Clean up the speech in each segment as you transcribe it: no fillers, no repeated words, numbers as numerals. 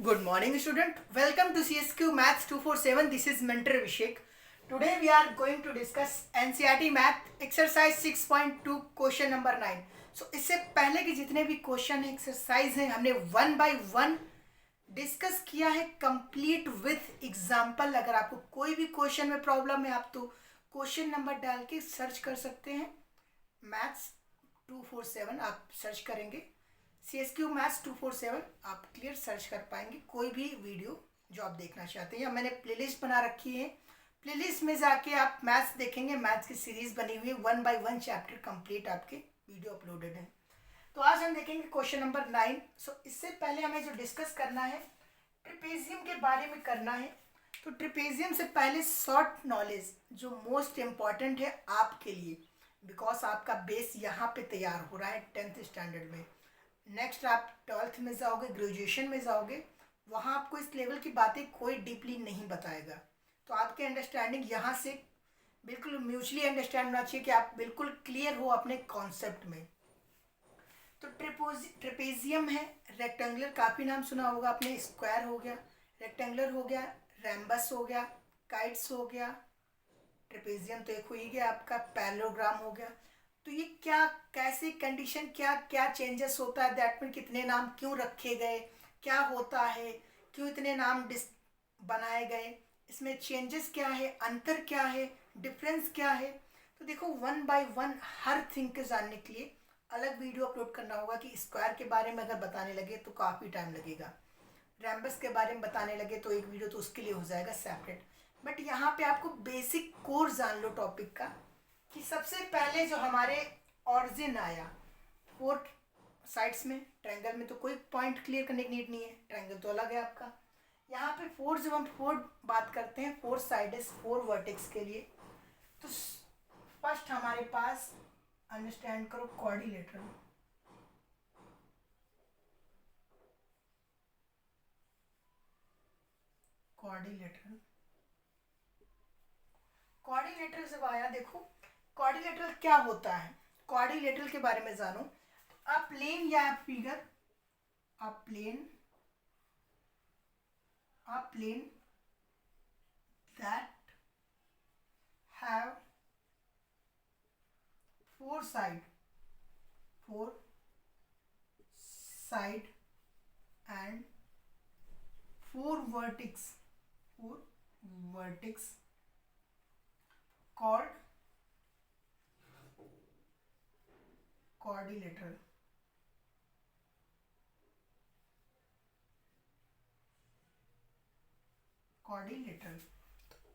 Good morning, student. Welcome to CSQ Maths 247. This is Mentor Vishek. Today we are going to discuss NCERT Math Exercise 6.2 Question number 9. So इससे पहले के जितने भी question exercise हैं हमने one by one discuss किया है complete with example. अगर आपको कोई भी क्वेश्चन में प्रॉब्लम है आप तो क्वेश्चन नंबर डाल के सर्च कर सकते हैं. मैथ्स 247 आप सर्च करेंगे, CSQ मैथ्स 247 आप क्लियर सर्च कर पाएंगे कोई भी वीडियो जो आप देखना चाहते हैं. या मैंने प्लेलिस्ट बना रखी है, प्लेलिस्ट में जाके आप मैथ्स देखेंगे. मैथ्स की सीरीज बनी हुई है, one by one chapter complete आपके वीडियो अपलोडेड है. तो आज हम देखेंगे क्वेश्चन नंबर 9. सो इससे पहले हमें जो डिस्कस करना है ट्रिपेजियम के बारे में करना है. तो ट्रिपेजियम से पहले शॉर्ट नॉलेज जो मोस्ट इम्पॉर्टेंट है आपके लिए, बिकॉज आपका बेस यहाँ पे तैयार हो रहा है 10th स्टैंडर्ड में. नेक्स्ट आप 12th में जाओगे, ग्रेजुएशन में जाओगे, वहाँ आपको इस लेवल की बातें कोई डीपली नहीं बताएगा. तो आपकी अंडरस्टैंडिंग यहाँ से बिल्कुल म्यूचुअली अंडरस्टैंड होना चाहिए कि आप बिल्कुल क्लियर हो अपने कॉन्सेप्ट में. तो ट्रिपेजियम है, रेक्टेंगुलर काफ़ी नाम सुना होगा आपने. स्क्वायर हो गया, रेक्टेंगुलर हो गया, रैम्बस हो गया, काइट्स हो गया. ट्रिपेजियम तो एक हो ही गया आपका, पैरेललोग्राम हो गया. तो ये क्या कैसे कंडीशन, क्या क्या चेंजेस होता है, दैट मीन कितने नाम क्यों रखे गए, क्या होता है, क्यों इतने नाम बनाए गए, इसमें चेंजेस क्या है, अंतर क्या है, डिफरेंस क्या है. तो देखो one by one her thing के जानने के लिए अलग वीडियो अपलोड करना होगा. कि स्क्वायर के बारे में अगर बताने लगे तो काफ़ी टाइम लगेगा, रैम्बस के बारे में बताने लगे तो एक वीडियो तो उसके लिए हो जाएगा सेपरेट. बट यहाँ पे आपको बेसिक कोर जान लो टॉपिक का. कि सबसे पहले जो हमारे ऑरिजिन आया 4 साइड्स में, ट्रायंगल में तो कोई पॉइंट क्लियर करने की नीड नहीं है, ट्रायंगल तो अलग है आपका. यहाँ पे 4 जब हम 4 बात करते हैं 4 साइड्स 4 वर्टेक्स के लिए, तो फर्स्ट हमारे पास अंडरस्टैंड करो क्वाड्रिलेटरल. क्वाड्रिलेटरल क्वाड्रिलेटरल जब आया, देखो क्वाड्रिलेटरल क्या होता है, क्वाड्रिलेटरल के बारे में जानो. अ प्लेन या figure, a plane that have 4 side and 4 vertex called quadrilateral.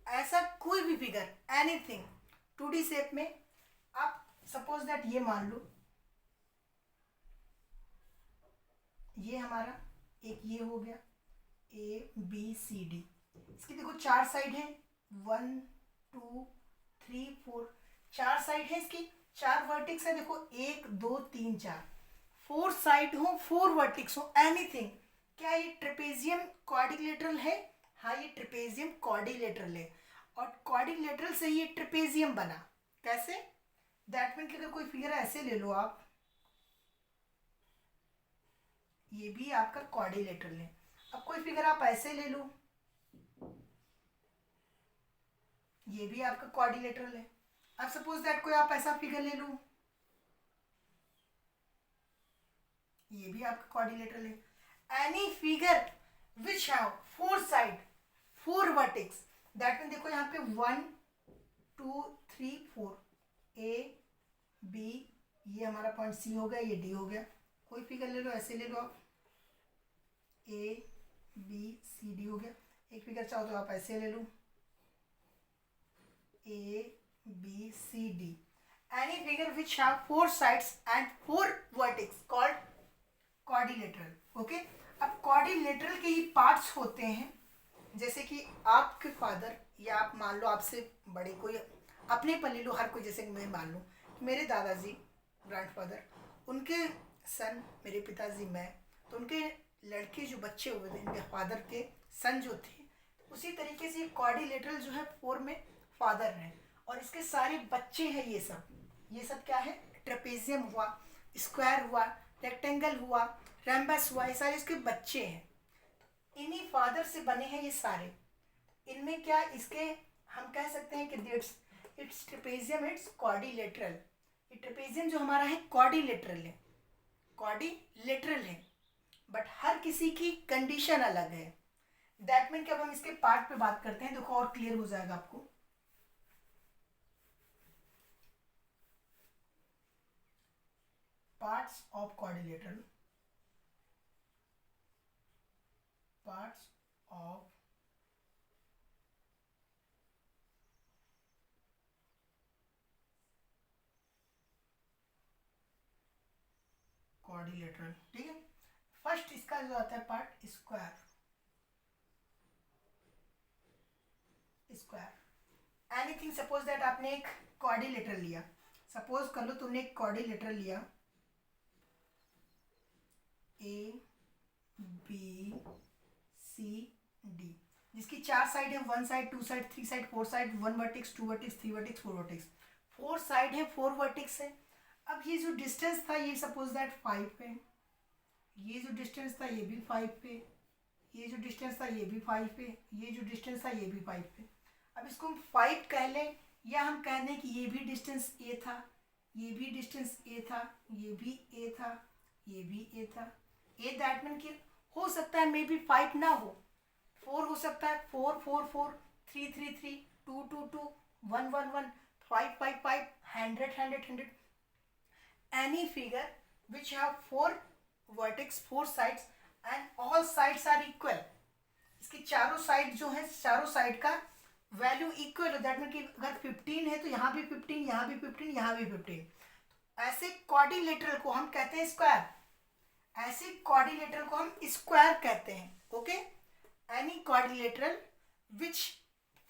ऐसा कोई भी फिगर, एनीथिंग 2D शेप में, आप सपोज दैट ये मान लो, ये हमारा एक ये हो गया ABCD. इसकी देखो 4 साइड है, 1 2 3 4, 4 साइड है इसकी, 4 वर्टिक्स है. देखो 1 2 3 4, 4 साइड हो, 4 वर्टिक्स हो, एनीथिंग. क्या ये ट्रेपेजियम क्वाड्रिलेटरल है? हाँ, ये ट्रेपेजियम क्वाड्रिलेटरल है. और क्वाड्रिलेटरल से ये ट्रेपेजियम बना. कैसे? दैट मीन कि अगर कोई फिगर ऐसे ले लो आप, ये भी आपका क्वाड्रिलेटरल है. अब कोई फिगर आप ऐसे ले लो, ये भी आपका क्वाड्रिलेटरल है. अब सपोज दैट कोई आप ऐसा फिगर ले लो, ये भी आपका क्वाड्रिलेटरल है. Any figure which have 4 side 4 vertex, that mean देखो यहाँ पे 1 2 3 4, A B, ये हमारा पॉइंट C हो गया, ये D हो गया. कोई फिगर ले लो, ऐसे ले लो आप, ABCD हो गया. एक फिगर चाहो तो आप ऐसे ले लो, ABCD. Any figure which have 4 sides and 4 vertex called quadrilateral. Okay. अब क्वाड्रिलेटरल के ही पार्ट्स होते हैं, जैसे कि आपके फादर या आप मान लो आपसे बड़े कोई, अपने पर ले लो, हर कोई. जैसे कि मैं मान लूँ मेरे दादाजी ग्रैंडफादर, उनके सन मेरे पिताजी, मैं, तो उनके लड़के जो बच्चे हुए थे, इनके फादर के सन जो थे, उसी तरीके से क्वाड्रिलेटरल जो है 4 में फादर हैं और इसके सारे बच्चे हैं. ये सब क्या है? ट्रेपेजियम हुआ, स्क्वायर हुआ, रेक्टेंगल हुआ, रैम्बस हुआ, ये सारे इसके बच्चे हैं. इन्हीं फादर से बने हैं ये सारे। इनमें क्या इसके हम कह सकते हैं कि इट्स ट्रेपेजियम, इट्स क्वाड्रिलेटरल। ये ट्रेपेजियम जो हमारा है क्वाड्रिलेटरल है, क्वाड्रिलेटरल है, बट हर किसी की कंडीशन अलग है। दैट मीन कि अब हम इसके पार्ट पे बात करते हैं, देखो और क्लियर हो जाएगा आपको। Parts of quadrilateral, parts of quadrilateral, ठीक है। फर्स्ट इसका जो आता है part square, square anything, suppose that आपने एक क्वाड्रिलेटरल लिया, सपोज कर लो तुमने एक क्वाड्रिलेटरल लिया ए बी सी डी, जिसकी 4 साइड है, 1 side, 2 side, 3 side, 4 side, 1 vertex, 2 vertex, 3 vertex, 4 vertex, 4 side है, 4 वर्टेक्स है। अब ये जो डिस्टेंस था ये सपोज दैट 5 पे, ये जो डिस्टेंस था ये भी 5 पे, ये जो डिस्टेंस था ये भी 5 पे, ये जो डिस्टेंस था ये भी 5 पे। अब इसको हम 5 कह लें, या हम कह दें कि ये भी डिस्टेंस ए था, ये भी डिस्टेंस ए था, ये भी ए था, ये भी ए था। ए दैट मीन कि हो सकता है मे बी 5 ना हो, 4 हो सकता है, 4 4 4, 3 3 3, 2 2 2, 1 1 1, 5 5 5, 100 100 100, any figure which have 4 vertex, 4 sides and all sides are equal। इसकी चारों साइड जो है, चारों साइड का वैल्यू इक्वल है, दैट मीन कि अगर 15 है तो यहाँ भी 15, यहाँ भी 15, यहाँ भी 15। ऐसे क्वाड्रिलेटरल को हम कहते हैं स्क्वायर, ऐसे क्वाड्रिलेटरल को हम स्क्वायर कहते हैं। Okay, any quadrilateral which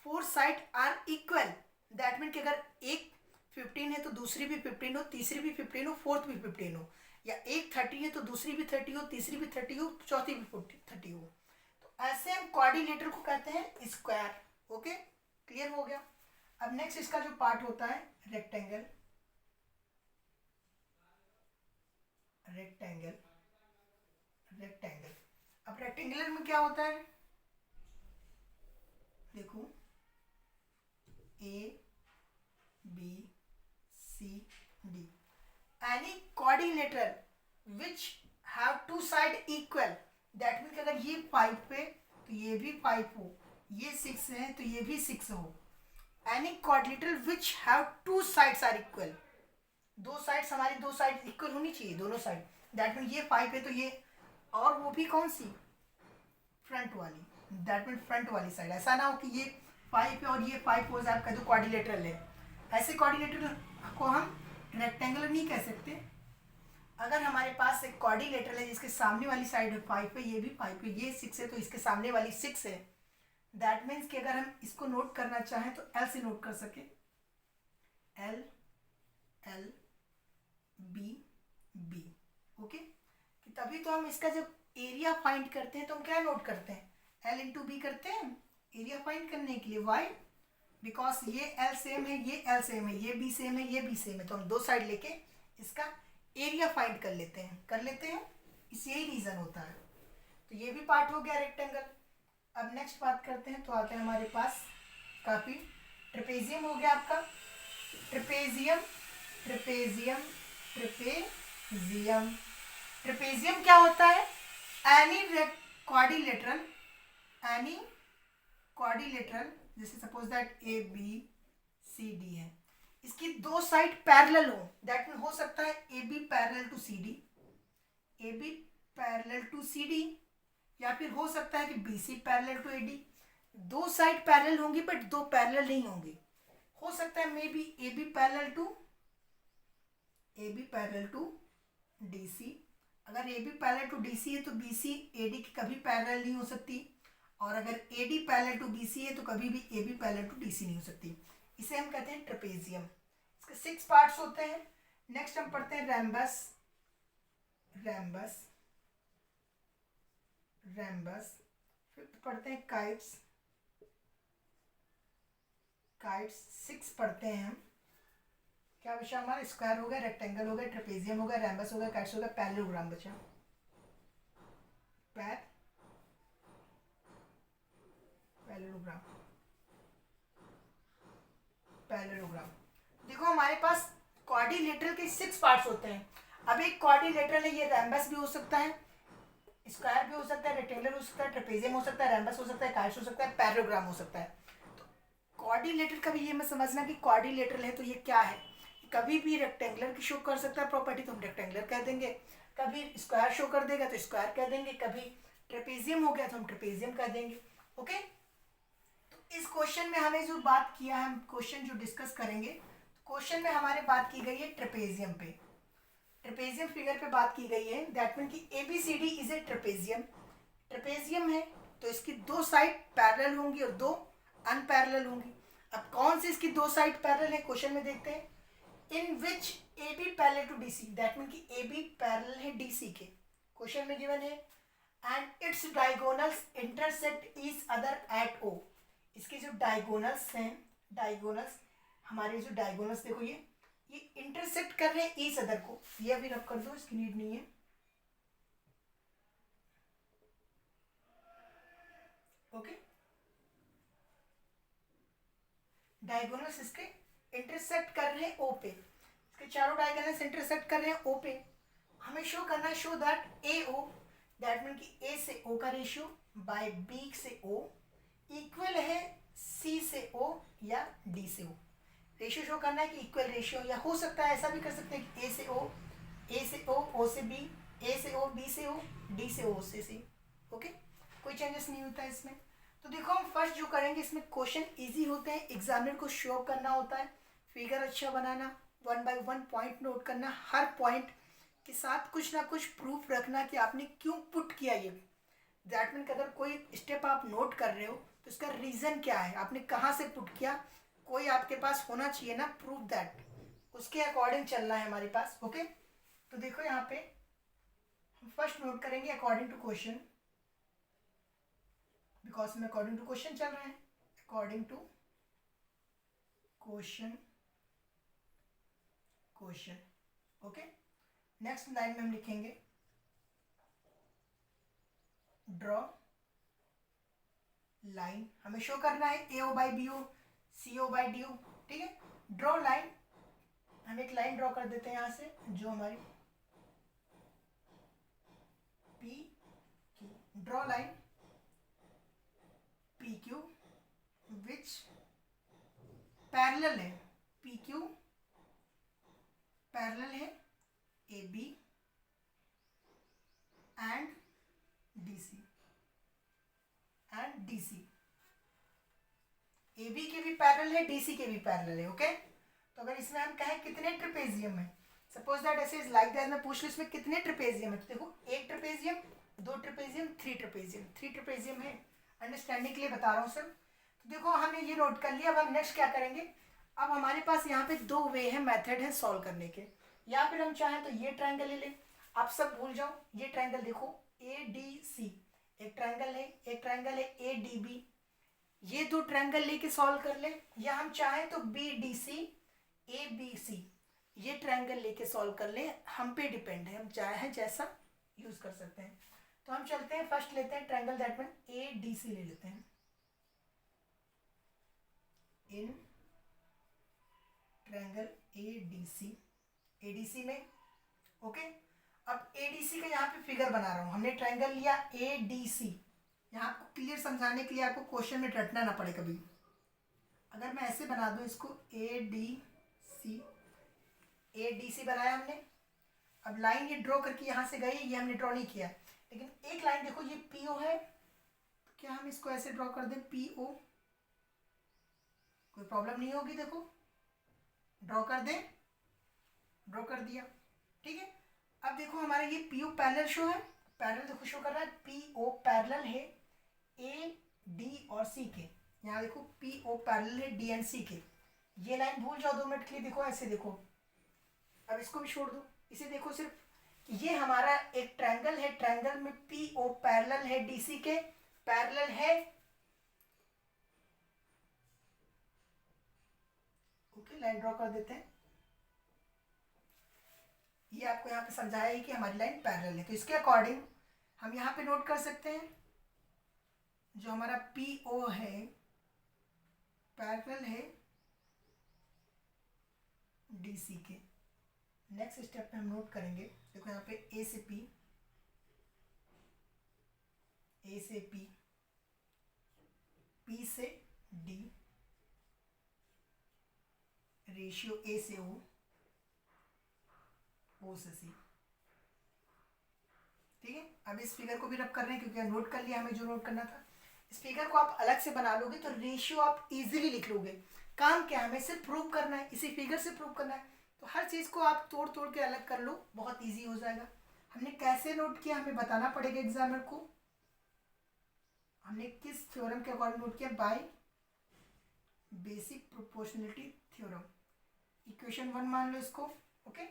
4 side are equal, that mean कि अगर एक 15 है तो दूसरी भी 15 हो, तीसरी भी 15 हो, फोर्थ भी 15 हो, या एक 30 है तो दूसरी भी 30 हो, तीसरी भी 30 हो, चौथी भी 30 हो, तो ऐसे हम क्वाड्रिलेटरल को कहते हैं स्क्वायर। ओके, क्लियर हो गया। अब नेक्स्ट इसका जो पार्ट होता है रेक्टेंगल, रेक्टेंगल, रेक्टेंगल। अब रेक्टेंगुलर में क्या होता है, देखो A B C D, any quadrilateral which have 2 side equal, that mean अगर ये 5 पे तो ये भी 5 हो, ये 6 है तो ये भी 6 हो। Any quadrilateral which have 2 sides are equal, 2 sides, हमारी 2 साइड इक्वल होनी चाहिए, दोनों साइड, दैट मीन ये 5 है तो ये, और वो भी कौन सी, फ्रंट वाली, दैट मीन फ्रंट वाली साइड। ऐसा ना हो कि ये 5 है और ये 5 हो जाए, आप कह दो क्वाड्रिलेटरल है। ऐसे क्वाड्रिलेटरल को हम रेक्टेंगुलर नहीं कह सकते। अगर हमारे पास एक क्वाड्रिलेटरल है जिसके सामने वाली साइड 5 है, ये भी 5 है, ये 6 है तो इसके सामने वाली 6 है, दैट मीन्स कि अगर हम इसको नोट करना चाहें तो एल से नोट कर सके, L L B B. Okay, कि तभी तो हम इसका जब एरिया फाइंड करते हैं तो हम क्या नोट करते हैं, एल इंटू बी करते हैं एरिया फाइंड करने के लिए। वाई, बिकॉज ये एल सेम है, ये एल सेम है, ये बी सेम है, ये बी सेम है, तो हम 2 साइड लेके इसका एरिया फाइंड कर लेते हैं, इस यही रीज़न होता है। तो ये भी पार्ट हो गया रेक्टेंगल। अब नेक्स्ट बात करते हैं, तो आते हैं हमारे पास काफ़ी, ट्रेपेजियम हो गया आपका, ट्रेपेजियम ट्रेपेजियम ट्रेपेजियम। ट्रेपेजियम क्या होता है, एनी क्वाड्रिलेटरल, एनी क्वाड्रिलेटरल, जैसे suppose that A B C D है, इसकी 2 साइड पैरेलल हो, दैट मीन हो सकता है A B parallel to C D, A B parallel to C D, या फिर हो सकता है कि B C parallel to A D. 2 side parallel होंगी बट 2 पैरेलल नहीं होंगी। हो सकता है maybe A B parallel to D सी, अगर A B parallel to D C है तो बी सी ए डी की कभी पैरेलल नहीं हो सकती, और अगर A D parallel to B C है तो कभी भी A B parallel to D C नहीं हो सकती। इसे हम कहते हैं ट्रेपेजियम। इसके 6 पार्ट्स होते हैं। नेक्स्ट हम पढ़ते हैं रैम्बस, रैम्बस रैम्बस। फिर पढ़ते हैं काइट्स, काइट्स 6 पढ़ते हैं हम। क्या विषय हमारा, स्क्वायर हो गया, रेक्टेंगल हो गया, ट्रेपेजियम हो गया, रैम्बस हो गया, काइट्स हो गया, पैरेललोग्राम बचा, पैरेललोग्राम। पैरेललोग्राम देखो हमारे पास क्वाड्रिलेटरल के 6 पार्ट्स होते हैं। अब एक क्वाड्रिलेटरल है, ये रैम्बस भी हो सकता है, स्क्वायर भी हो सकता है, रेक्टेंगुलर हो सकता है, ट्रेपेजियम हो सकता है, रैम्बस हो सकता है, काइट्स हो सकता है, पैरेललोग्राम हो सकता है। तो क्वाड्रिलेटरल का भी ये मैं समझना कि क्वाड्रिलेटरल है तो ये क्या है, कभी भी रेक्टेंगुलर की शो कर सकता है प्रॉपर्टी तो हम रेक्टेंगुलर कह देंगे, कभी स्क्वायर शो कर देगा तो स्क्वायर कह देंगे, कभी ट्रेपेजियम हो गया तो हम ट्रेपेजियम कह देंगे। ओके, तो इस क्वेश्चन में हमें जो बात किया है, हम क्वेश्चन जो डिस्कस करेंगे, क्वेश्चन में हमारे बात की गई है ट्रेपेजियम पे, ट्रेपेजियम फिगर पे बात की गई है। दैट मीन कि ABCD is a trapezium. Trapezium है तो इसकी दो साइड पैरेलल होंगी और दो अनपैरेलल होंगी। अब कौन सी इसकी दो साइड पैरेलल है क्वेश्चन में देखते हैं। In which AB parallel to DC, that mean कि AB पैरेलल है DC के, क्वेश्चन में गिवन है। And its diagonals intersect each other at O। इसके जो डायगोनल्स हैं, डायगोनल्स हमारे जो डायगोनल्स देखो ये इंटरसेक्ट कर रहे हैं ईच अदर को। ये अभी रब कर दो, इसकी नीड नहीं है। ओके, डायगोनल्स इसके इंटरसेक्ट कर रहे हैं O पे, इसके चारों डायगोनल्स इंटरसेक्ट कर रहे हैं O पे। हमें शो करना है, show that AO, that mean कि A से O का रेशियो बाय B से O इक्वल है C से O या D से O। रेशियो शो करना है कि इक्वल रेशियो, या हो सकता है ऐसा भी कर सकते हैं कि A से O, A से O, O से B, A से O, B से O, D से O से C। ओके, कोई चेंजेस नहीं होता है इसमें। तो देखो हम फर्स्ट जो करेंगे, इसमें क्वेश्चन इजी होते हैं, एग्जामिनर को शो करना होता है, फिगर अच्छा बनाना, 1 बाय 1 पॉइंट नोट करना, हर पॉइंट के साथ कुछ ना कुछ प्रूफ रखना कि आपने क्यों पुट किया ये। दैट मीन अगर कोई स्टेप आप नोट कर रहे हो तो इसका रीज़न क्या है, आपने कहाँ से पुट किया, कोई आपके पास होना चाहिए ना प्रूफ, दैट उसके अकॉर्डिंग चलना है हमारे पास। ओके, तो देखो यहाँ पे हम फर्स्ट नोट करेंगे अकॉर्डिंग टू क्वेश्चन, बिकॉज में अकॉर्डिंग टू क्वेश्चन चल रहे हैं, according to question. Okay, next line में हम लिखेंगे ड्रॉ लाइन। हमें शो करना है AO by BO, CO by DO। ठीक है, ड्रॉ लाइन, हम एक लाइन ड्रॉ कर देते हैं यहाँ से, जो हमारी PQ, ड्रॉ लाइन PQ विच पैरेलल है, PQ पैरेलल है AB एंड DC, AB के भी पैरेलल है, DC के भी पैरेलल है। ओके, तो अगर इसमें हम कहें कितने ट्रेपेजियम है, सपोज दैट ऐसे इज लाइक दैट, मैं पूछ लूँ इसमें कितने ट्रेपेजियम है, तो देखो एक ट्रेपेजियम, दो ट्रेपेजियम, थ्री ट्रेपेजियम है। अंडरस्टैंडिंग के लिए बता रहा हूँ सर। तो देखो हमने ये नोट कर लिया। अब हम नेक्स्ट क्या करेंगे, अब हमारे पास यहाँ पे दो वे है, मेथड है सॉल्व करने के। या फिर हम चाहें तो ये ट्रायंगल ले लें, आप सब भूल जाओ, ये ट्रायंगल देखो ADC एक ट्रायंगल है, एक ट्रायंगल है ADB, ये दो ट्रायंगल लेके सॉल्व कर ले। या हम चाहें तो BDC ABC ये ट्रायंगल लेके सॉल्व कर ले, हम पे डिपेंड है, हम चाहे जैसा यूज कर सकते हैं। तो हम चलते हैं, फर्स्ट लेते हैं ट्रायंगल, दैट मीन ADC ले लेते हैं। इन ट्रायंगल ADC में ओके, अब ADC का यहाँ पे फिगर बना रहा हूँ, हमने ट्रायंगल लिया ADC। यहाँ आपको क्लियर समझाने के लिए, आपको क्वेश्चन में रटना ना पड़े कभी। अगर मैं ऐसे बना दूँ इसको ADC बनाया हमने। अब लाइन ये ड्रॉ करके यहाँ से गई, ये हमने ड्रॉ नहीं किया, लेकिन एक लाइन देखो ये PO है, तो क्या हम इसको ऐसे ड्रॉ कर दें PO, कोई प्रॉब्लम नहीं होगी। देखो ड्रॉ कर दें, ड्रॉ कर दिया, ठीक है। अब देखो हमारा ये PO पैरेलल शो है, पैरेलल देखो शो कर रहा है, PO पैरेलल है A D और C के। यहाँ देखो PO पैरेलल है D एंड C के। ये लाइन भूल जाओ 2 मिनट के लिए, देखो ऐसे देखो। अब इसको भी छोड़ दो, इसे देखो सिर्फ, ये हमारा एक ट्रायंगल है, ट्रायंगल में PO पैरेलल है DC के, पैरेलल है। ओके, लाइन ड्रॉ कर देते हैं। ये आपको यहाँ पे समझाया है कि हमारी लाइन पैरेलल है, तो इसके अकॉर्डिंग हम यहाँ पे नोट कर सकते हैं, जो हमारा PO है पैरेलल है DC के। नेक्स्ट स्टेप पे हम नोट करेंगे, देखो यहाँ पे A से P, A से P, P से D, रेशियो A से O, O से C। ठीक है, अब इस फिगर को भी रब कर रहे हैं क्योंकि नोट कर लिया हमें जो नोट करना था। इस फिगर को आप अलग से बना लोगे तो रेशियो आप इजीली लिख लोगे। काम क्या है, हमें सिर्फ प्रूव करना है, इसी फिगर से प्रूव करना है। तो हर चीज़ को आप तोड़ तोड़ के अलग कर लो, बहुत इजी हो जाएगा। हमने कैसे नोट किया हमें बताना पड़ेगा एग्जामिनर को। हमने किस थ्योरम के अकॉर्डिंग नोट किया, by basic proportionality theorem. Equation 1 मान लो इसको। ओके,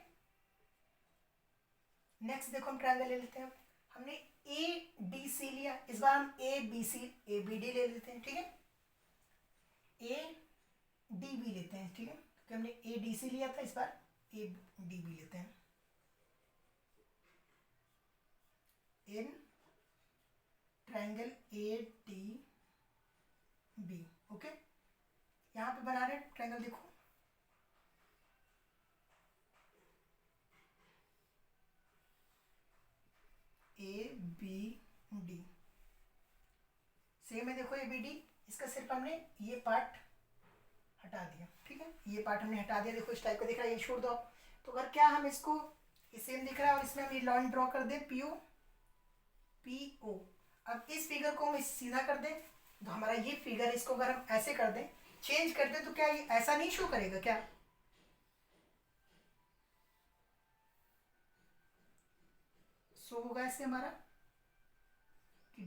नेक्स्ट देखो हम ट्रायंगल ले लेते हैं। हमने ADC लिया, इस बार हम ABC ABD ले लेते हैं। ठीक है, ADB लेते हैं। ठीक है, क्योंकि हमने ADC लिया था, इस बार ADB लेते हैं। In triangle ADB। ओके, यहाँ पे बना रहे ट्रायंगल, देखो ABD सेम है। देखो ABD, इसका सिर्फ हमने ये पार्ट हटा दिया। ठीक है, ये पार्ट हमने हटा दिया। देखो इस टाइप का दिख रहा है, ये छोड़ दो आप। तो अगर क्या हम इसको, ये सेम दिख रहा है और इसमें हम ये लाइन ड्रॉ कर दें PO। अब इस फिगर को हम सीधा कर दें तो हमारा ये फिगर, इसको अगर हम ऐसे कर दें, चेंज कर दें, तो क्या ये ऐसा नहीं शो करेगा? क्या शो होगा ऐसे हमारा कि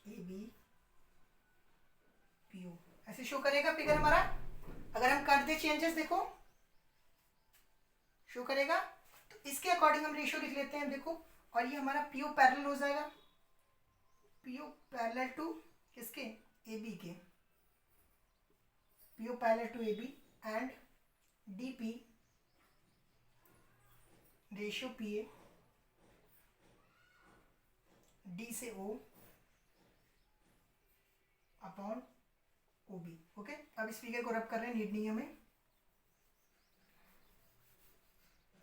DABPO ऐसे शो करेगा फिगर हमारा। अगर हम कर दे चेंजेस, देखो शो करेगा। तो इसके अकॉर्डिंग हम रेशियो लिख लेते हैं, देखो। और ये हमारा PO पैरेलल हो जाएगा, PO पैरेलल टू किसके, AB के। PO parallel to AB and DP ratio PA D से O अपॉन OB। ओके, अब इस फिगर को रब कर रहे हैं, नीड नहीं है हमें।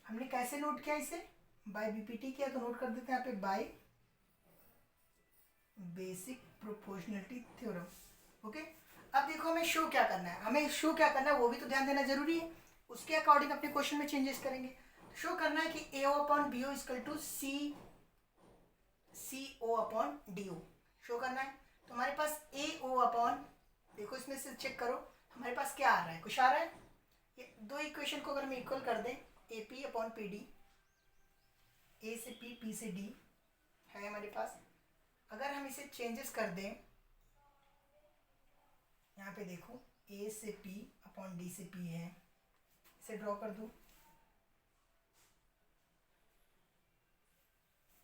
हमने कैसे नोट किया इसे, बाय BPT किया, तो नोट कर देते हैं यहाँ पे by basic proportionality theorem. Okay, अब देखो हमें शो क्या करना है, हमें शो क्या करना है वो भी तो ध्यान देना जरूरी है। उसके अकॉर्डिंग अपने क्वेश्चन में चेंजेस करेंगे। शो करना है कि AO upon BO equal to CO upon DO show करना है। तो हमारे पास AO अपॉन, देखो इसमें से चेक करो हमारे पास क्या आ रहा है, कुछ आ रहा है। ये दो इक्वेशन को अगर हम इक्वल कर दें, AP अपॉन PD, A से P, P से D है हमारे पास। अगर हम इसे चेंजेस कर दें, यहाँ पे देखो A से P अपॉन D से P है, इसे ड्रॉ कर दूँ।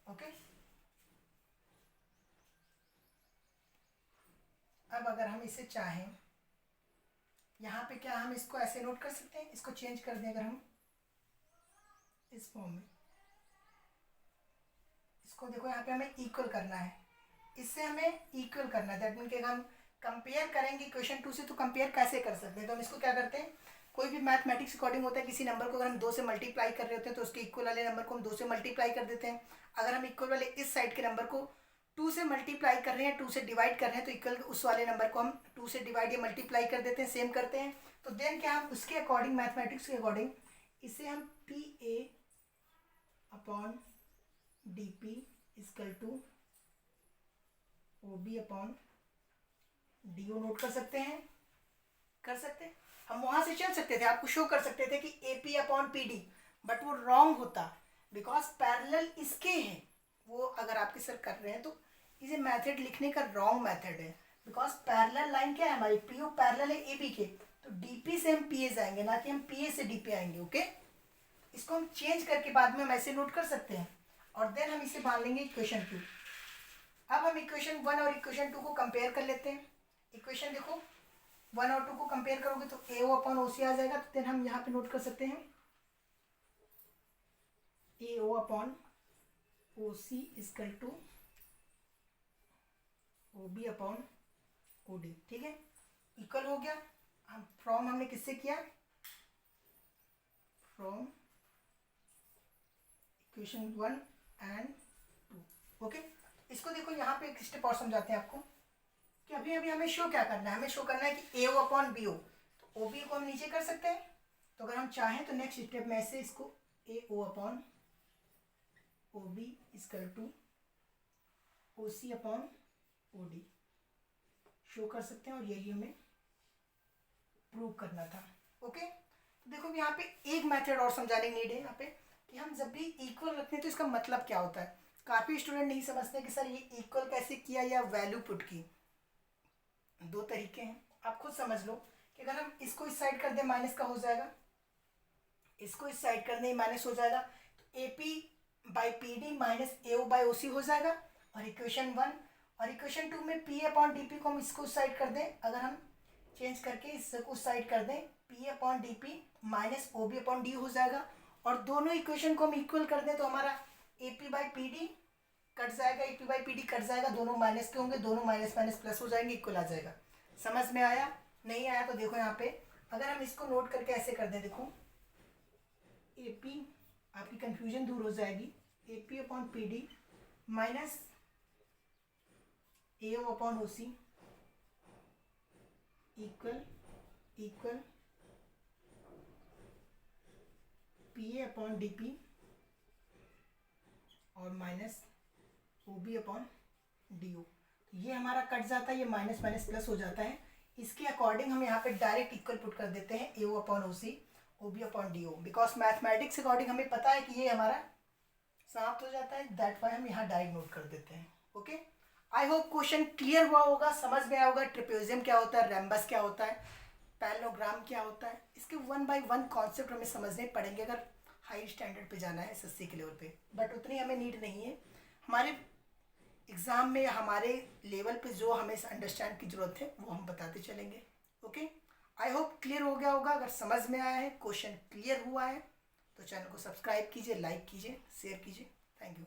ओके, अब अगर हम इसे चाहें, यहाँ पे क्या हम इसको ऐसे नोट कर सकते हैं, इसको चेंज कर दें अगर हम इस फॉर्म में, इसको देखो यहाँ पे हमें इक्वल करना है, इससे हमें इक्वल करना है। दैट मीन कि अगर हम कंपेयर करेंगे क्वेश्चन 2 से, तो कंपेयर कैसे कर सकते हैं, तो हम इसको क्या करते हैं, कोई भी मैथमेटिक्स अकॉर्डिंग होता है, किसी नंबर को अगर हम 2 से मल्टीप्लाई कर रहे होते हैं तो उसके इक्वल वाले नंबर को हम 2 से मल्टीप्लाई कर देते हैं। अगर हम इक्वल वाले इस साइड के नंबर को 2 से मल्टीप्लाई कर रहे हैं, 2 से डिवाइड कर रहे हैं, तो इक्वल उस वाले नंबर को हम 2 से डिवाइड या मल्टीप्लाई कर देते हैं, सेम करते हैं। तो देन क्या हम उसके अकॉर्डिंग, मैथमेटिक्स के अकॉर्डिंग, इसे हम PA upon DP equal to OB upon DO note कर सकते हैं, कर सकते हैं। हम वहां से चल सकते थे, आपको शो कर सकते थे कि AP अपॉन PD, बट वो रॉन्ग होता, बिकॉज पैरेलल इसके हैं। वो अगर आपके सर कर रहे हैं तो इसे मेथड लिखने का रॉन्ग मेथड है, बिकॉज पैरेलल लाइन क्या है हमारी, PO पैरेलल है AB के, तो DP से हम PA जाएंगे, ना कि हम PA से DP आएंगे। ओके, इसको हम चेंज करके बाद में हम ऐसे नोट कर सकते हैं, और देन हम इसे मान लेंगे इक्वेशन 2। अब हम इक्वेशन 1 और इक्वेशन 2 को कंपेयर कर लेते हैं। इक्वेशन देखो 1 और 2 को कंपेयर करोगे तो AO अपॉन OC आ जाएगा। तो देन हम यहाँ पे नोट कर सकते हैं AO upon OC equal to OB upon O D, ठीक है, इक्वल हो गया। हम फ्रॉम हमने किससे किया, फ्रॉम इक्वेशन 1 एंड 2। ओके, इसको देखो यहाँ पे एक स्टेप और समझाते हैं आपको कि अभी अभी हमें शो क्या करना है, हमें शो करना है कि ए ओ अपॉन बी ओ, तो ओ बी को हम नीचे कर सकते हैं। तो अगर हम चाहें तो नेक्स्ट स्टेप में ऐसे इसको A O upon O B is equal to O C upon O D show कर सकते हैं, और यही हमें प्रूव करना था। ओके, तो देखो यहाँ पे एक मेथड और समझाने की नीड है यहाँ पे कि हम जब भी इक्वल रखते हैं तो इसका मतलब क्या होता है। काफ़ी स्टूडेंट नहीं समझते कि सर ये इक्वल कैसे किया या वैल्यू पुट की। दो तरीके हैं, आप खुद समझ लो कि अगर हम इसको इस साइड कर दें माइनस का हो जाएगा, इसको इस साइड कर दें माइनस हो जाएगा, तो A P by P D minus A O by O C हो जाएगा। और इक्वेशन 1 और इक्वेशन 2 में पी अपॉन डी पी को हम इसको साइड कर दें, अगर हम चेंज करके इसको साइड कर दें, P upon D P minus O B upon D हो जाएगा। और दोनों इक्वेशन को हम इक्वल कर दें तो हमारा A P by P D cut जाएगा, A P by P D cut जाएगा, दोनों माइनस के होंगे, दोनों माइनस माइनस प्लस हो जाएंगे, इक्वल आ जाएगा। समझ में आया? नहीं आया तो देखो यहाँ पे अगर हम इसको नोट करके ऐसे कर दें, देखो ए पी, आपकी कंफ्यूजन दूर हो जाएगी, A P upon P D minus A O upon O C equal equal P A upon D P और minus O B upon D O. ये हमारा कट जाता है, ये माइनस माइनस प्लस हो जाता है। इसके अकॉर्डिंग हम यहाँ पे डायरेक्ट इक्वल पुट कर देते हैं A O upon O C O B upon D O, because mathematics according हमें पता है कि ये हमारा समाप्त हो जाता है, दैट वाई हम यहाँ डायरेक्ट नोट कर देते हैं। Okay, I hope question clear हुआ होगा, समझ में आया होगा ट्रिपेजियम क्या होता है, रेम्बस क्या होता है, पैरेललोग्राम क्या होता है। इसके 1 बाय 1 कॉन्सेप्ट हमें समझने पड़ेंगे अगर हाई स्टैंडर्ड पे जाना है एसएससी के लेवल पे, बट उतनी हमें नीड नहीं है। हमारे एग्ज़ाम में हमारे लेवल पे जो हमें अंडरस्टैंड की ज़रूरत है वो हम बताते चलेंगे। ओके, आई होप क्लियर हो गया होगा। अगर समझ में आया है, क्वेश्चन क्लियर हुआ है, तो चैनल को सब्सक्राइब कीजिए, लाइक कीजिए, शेयर कीजिए। Thank you.